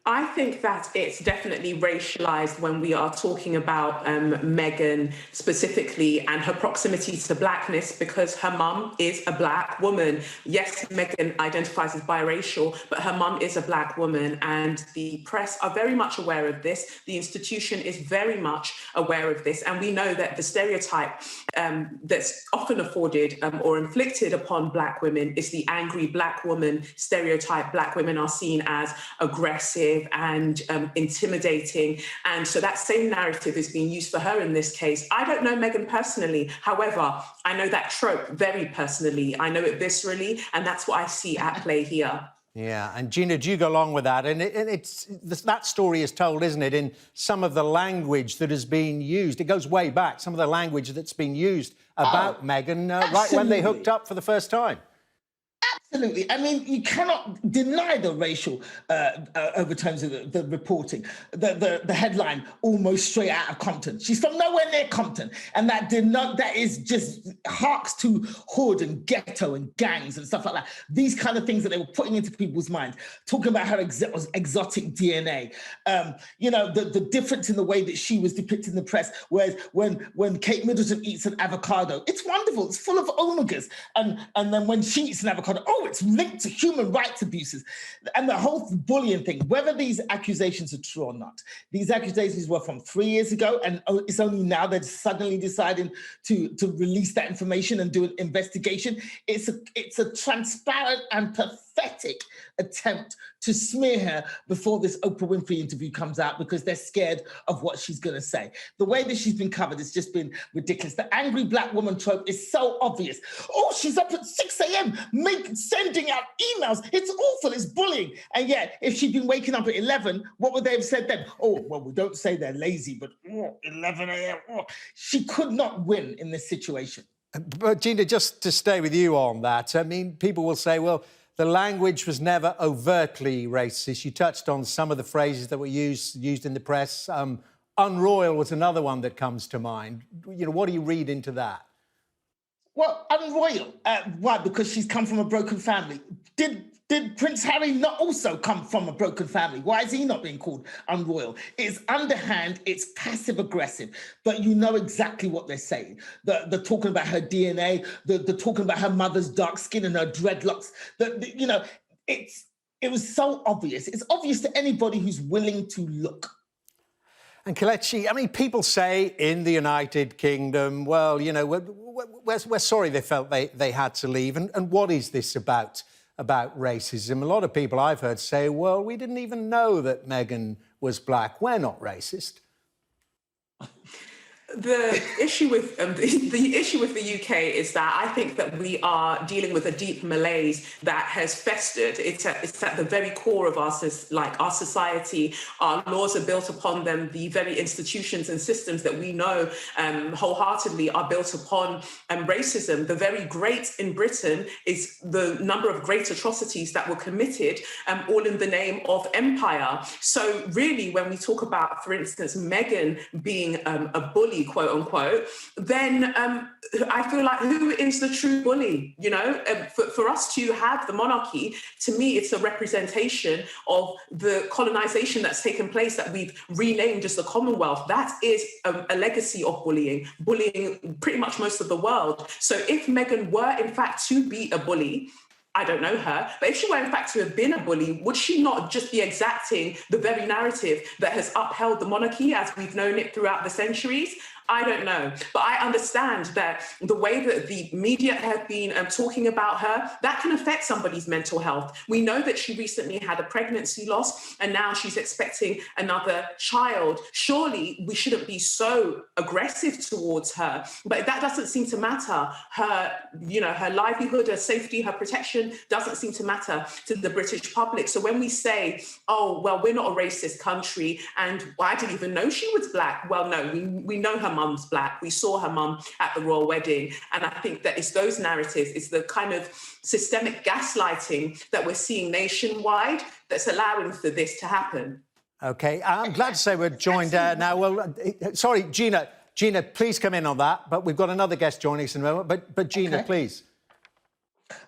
I think that it's definitely racialized when we are talking about Meghan specifically and her proximity to blackness because her mum is a black woman. Yes, Meghan identifies as biracial, but her mum is a black woman, and the press are very much aware of this. The institution is very much aware of this, and we know that the stereotype that's often afforded or inflicted upon black women is the angry black woman stereotype. Black women are seen as aggressive and intimidating. And so that same narrative is being used for her in this case. I don't know Meghan personally. However, I know that trope very personally. I know it viscerally, and that's what I see at play here. Yeah, and Gina, do you go along with that? And that story is told, isn't it, in some of the language that has been used. It goes way back, some of the language that's been used about Meghan right when they hooked up for the first time. Absolutely. I mean, you cannot deny the racial overtones of the reporting. The headline, almost straight out of Compton. She's from nowhere near Compton. And that is just harks to hood and ghetto and gangs and stuff like that. These kind of things that they were putting into people's minds, talking about her exotic DNA. The difference in the way that she was depicted in the press, whereas when Kate Middleton eats an avocado, it's wonderful, it's full of omegas. And then when she eats an avocado, it's linked to human rights abuses. And the whole bullying thing, whether these accusations are true or not, these accusations were from 3 years ago, and it's only now they're suddenly deciding to release that information and do an investigation. It's a transparent and pathetic attempt to smear her before this Oprah Winfrey interview comes out because they're scared of what she's going to say. The way that she's been covered has just been ridiculous. The angry black woman trope is so obvious. Oh, she's up at 6 a.m. sending out emails. It's awful. It's bullying. And yet, if she'd been waking up at 11, what would they have said then? Oh, well, we don't say they're lazy, but 11 a.m. She could not win in this situation. But Gina, just to stay with you on that, I mean, people will say, well, the language was never overtly racist. You touched on some of the phrases that were used in the press. Unroyal was another one that comes to mind. What do you read into that? Well, unroyal. Why? Because she's come from a broken family. Did Prince Harry not also come from a broken family? Why is he not being called unroyal? It's underhand, it's passive-aggressive, but you know exactly what they're saying. They're talking about her DNA, they're talking about her mother's dark skin and her dreadlocks. It was so obvious. It's obvious to anybody who's willing to look. And Kelechi, I mean, people say in the United Kingdom, well, we're sorry they felt they had to leave. And what is this about racism? A lot of people I've heard say, well, we didn't even know that Meghan was black. We're not racist. The issue with the UK is that I think that we are dealing with a deep malaise that has festered. It's at the very core of our society. Our laws are built upon them. The very institutions and systems that we know wholeheartedly are built upon racism. The very great in Britain is the number of great atrocities that were committed, all in the name of empire. So really, when we talk about, for instance, Meghan being a bully, quote unquote, then I feel like who is the true bully? For us to have the monarchy, to me, it's a representation of the colonization that's taken place that we've renamed as the Commonwealth. That is a legacy of bullying pretty much most of the world. So if Meghan were in fact to be a bully, I don't know her, but if she were in fact to have been a bully, would she not just be exacting the very narrative that has upheld the monarchy as we've known it throughout the centuries? I don't know. But I understand that the way that the media have been talking about her, that can affect somebody's mental health. We know that she recently had a pregnancy loss and now she's expecting another child. Surely we shouldn't be so aggressive towards her, but that doesn't seem to matter. Her livelihood, her safety, her protection doesn't seem to matter to the British public. So when we say, oh, well, we're not a racist country and I didn't even know she was black. Well, no, we know her mum's black. We saw her mum at the royal wedding. And I think that it's those narratives, it's the kind of systemic gaslighting that we're seeing nationwide that's allowing for this to happen. OK, I'm glad to say we're joined now. Well, sorry, Gina, please come in on that. But we've got another guest joining us in a moment. But Gina, please.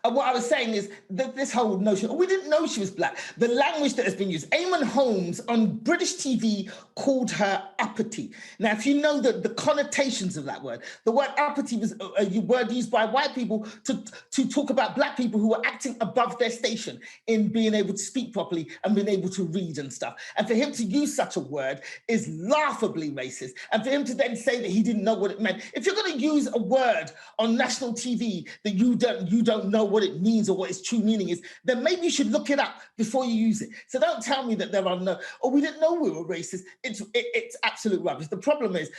What I was saying is that this whole notion, we didn't know she was black. The language that has been used. Eamon Holmes on British TV called her uppity. Now, if you know the connotations of that word, the word uppity was a word used by white people to talk about black people who were acting above their station in being able to speak properly and being able to read and stuff. And for him to use such a word is laughably racist. And for him to then say that he didn't know what it meant. If you're going to use a word on national TV that you don't know what it means or what its true meaning is, then maybe you should look it up before you use it. So don't tell me that there are no, or we didn't know we were racist. It's absolute rubbish. The problem is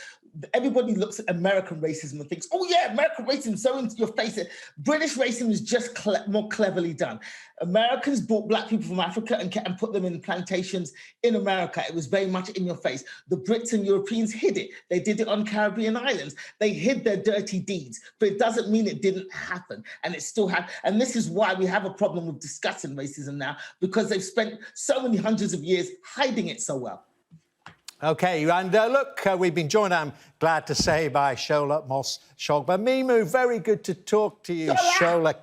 everybody looks at American racism and thinks, oh yeah, American racism is so into your face. British racism is just more cleverly done. Americans brought black people from Africa and put them in plantations in America. It was very much in your face. The Brits and Europeans hid it. They did it on Caribbean islands. They hid their dirty deeds, but it doesn't mean it didn't happen. And it still happened. And this is why we have a problem with discussing racism now, because they've spent so many hundreds of years hiding it so well. OK, and look, we've been joined, I'm glad to say, by Shola Mos Shogbamimu. Very good to talk to you, Shola.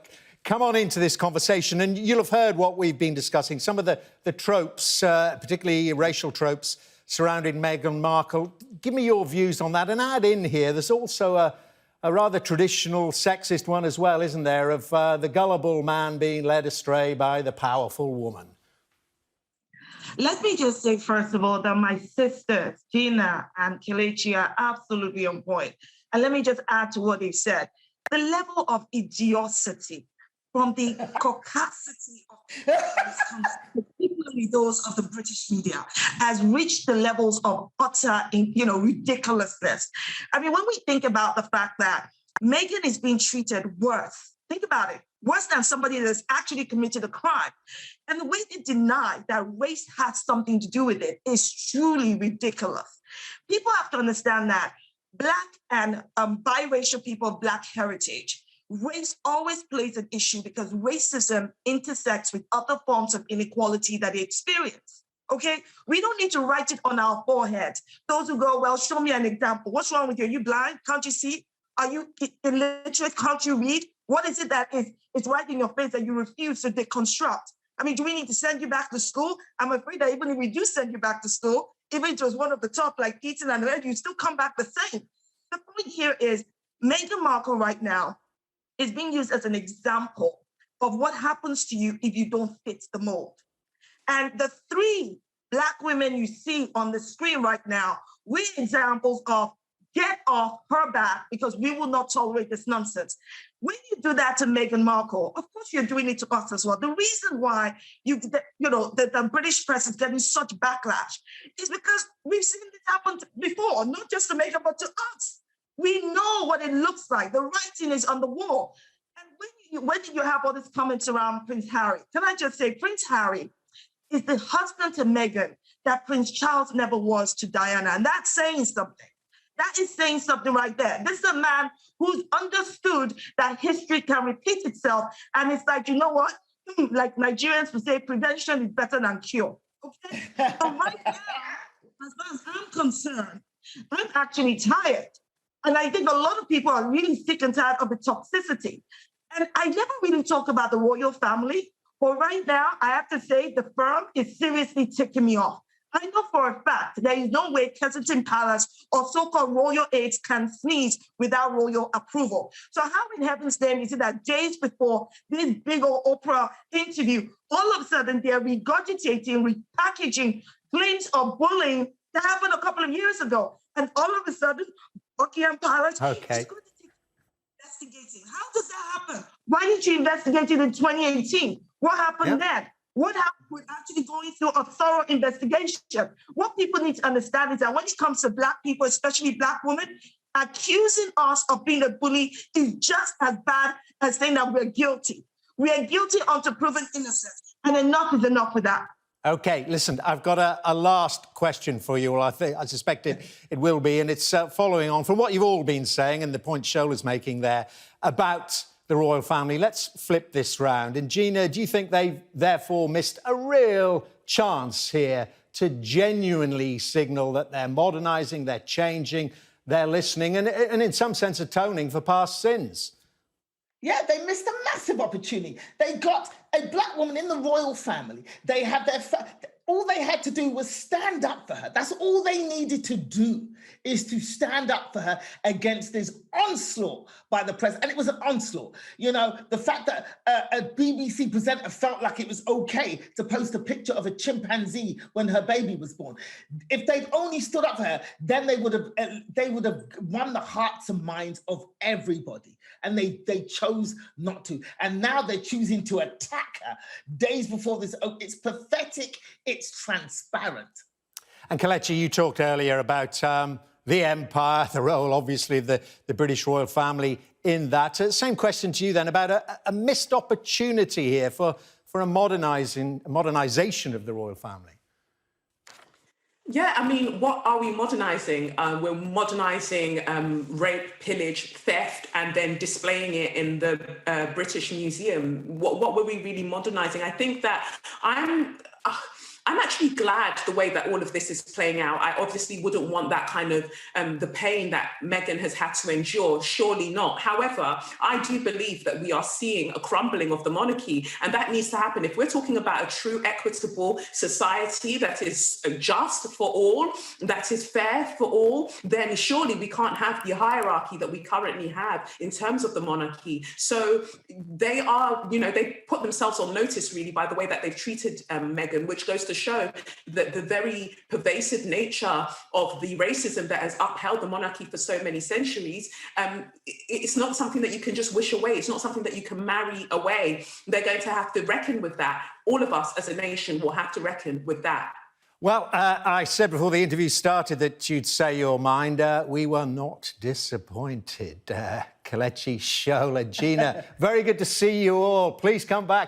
Come on into this conversation, and you'll have heard what we've been discussing, some of the tropes, particularly racial tropes, surrounding Meghan Markle. Give me your views on that, and add in here, there's also a rather traditional sexist one as well, isn't there, of the gullible man being led astray by the powerful woman. Let me just say, first of all, that my sisters, Gina and Kelechi, are absolutely on point. And let me just add to what they said. The level of idiocy from the caucasity of particularly those of the British media, has reached the levels of utter, ridiculousness. I mean, when we think about the fact that Meghan is being treated worse, think about it, worse than somebody that's actually committed a crime. And the way they deny that race has something to do with it is truly ridiculous. People have to understand that Black and biracial people of Black heritage, race always plays an issue because racism intersects with other forms of inequality that they experience, okay? We don't need to write it on our forehead. Those who go, well, show me an example. What's wrong with you? Are you blind? Can't you see? Are you illiterate? Can't you read? What is it that is right in your face that you refuse to deconstruct? I mean, do we need to send you back to school? I'm afraid that even if we do send you back to school, even if it was one of the top, like Eton and Red, you still come back the same. The point here is Meghan Markle right now is being used as an example of what happens to you if you don't fit the mold. And the three Black women you see on the screen right now, we're examples of get off her back because we will not tolerate this nonsense. When you do that to Meghan Markle, of course you're doing it to us as well. The reason why the British press is getting such backlash is because we've seen this happen before, not just to Meghan, but to us. We know what it looks like. The writing is on the wall. And when you have all these comments around Prince Harry, can I just say Prince Harry is the husband to Meghan that Prince Charles never was to Diana. And that's saying something. That is saying something right there. This is a man who's understood that history can repeat itself. And it's like, you know what? Like Nigerians would say, prevention is better than cure. Okay? But right now, as far as I'm concerned, I'm actually tired. And I think a lot of people are really sick and tired of the toxicity. And I never really talk about the royal family. But right now, I have to say the firm is seriously ticking me off. I know for a fact there is no way Kensington Palace or so-called royal aides can sneeze without royal approval. So how in heaven's name is it that days before this big old Oprah interview, all of a sudden they're regurgitating, repackaging claims of bullying that happened a couple of years ago. And all of a sudden, Buckingham Palace is going to take investigating. How does that happen? Why didn't you investigate it in 2018? What happened then? What happened with actually going through a thorough investigation? What people need to understand is that when it comes to Black people, especially Black women, accusing us of being a bully is just as bad as saying that we're guilty. We are guilty until proven innocent. And enough is enough with that. OK, listen, I've got a last question for you. Well, I suspect it will be, and it's following on from what you've all been saying and the point Shola's making there about the royal family. Let's flip this round. And Gina, do you think they've therefore missed a real chance here to genuinely signal that they're modernising, they're changing, they're listening, and in some sense atoning for past sins? Yeah, they missed a massive opportunity. They got a black woman in the royal family. They had all they had to do was stand up for her. That's all they needed to do, is to stand up for her against this onslaught by the press. And it was an onslaught. You know, the fact that a BBC presenter felt like it was okay to post a picture of a chimpanzee when her baby was born. If they'd only stood up for her, then they would have won the hearts and minds of everybody. And they chose not to. And now they're choosing to attack her days before this. It's pathetic. It's transparent. And Kelechi, you talked earlier about the empire, the role, obviously, of the British royal family in that. Same question to you then about a missed opportunity here for a modernisation of the royal family. Yeah, I mean, what are we modernising? We're modernising rape, pillage, theft, and then displaying it in the British Museum. What were we really modernising? I think that I'm actually glad the way that all of this is playing out. I obviously wouldn't want that kind of the pain that Meghan has had to endure, surely not. However, I do believe that we are seeing a crumbling of the monarchy, and that needs to happen. If we're talking about a true equitable society that is just for all, that is fair for all, then surely we can't have the hierarchy that we currently have in terms of the monarchy. So they are, they put themselves on notice really by the way that they've treated Meghan, which goes to show that the very pervasive nature of the racism that has upheld the monarchy for so many centuries, it's not something that you can just wish away. It's not something that you can marry away. They're going to have to reckon with that. All of us as a nation will have to reckon with that. Well, I said before the interview started that you'd say your mind. We were not disappointed. Kelechi, Shola, Gina, very good to see you all. Please come back.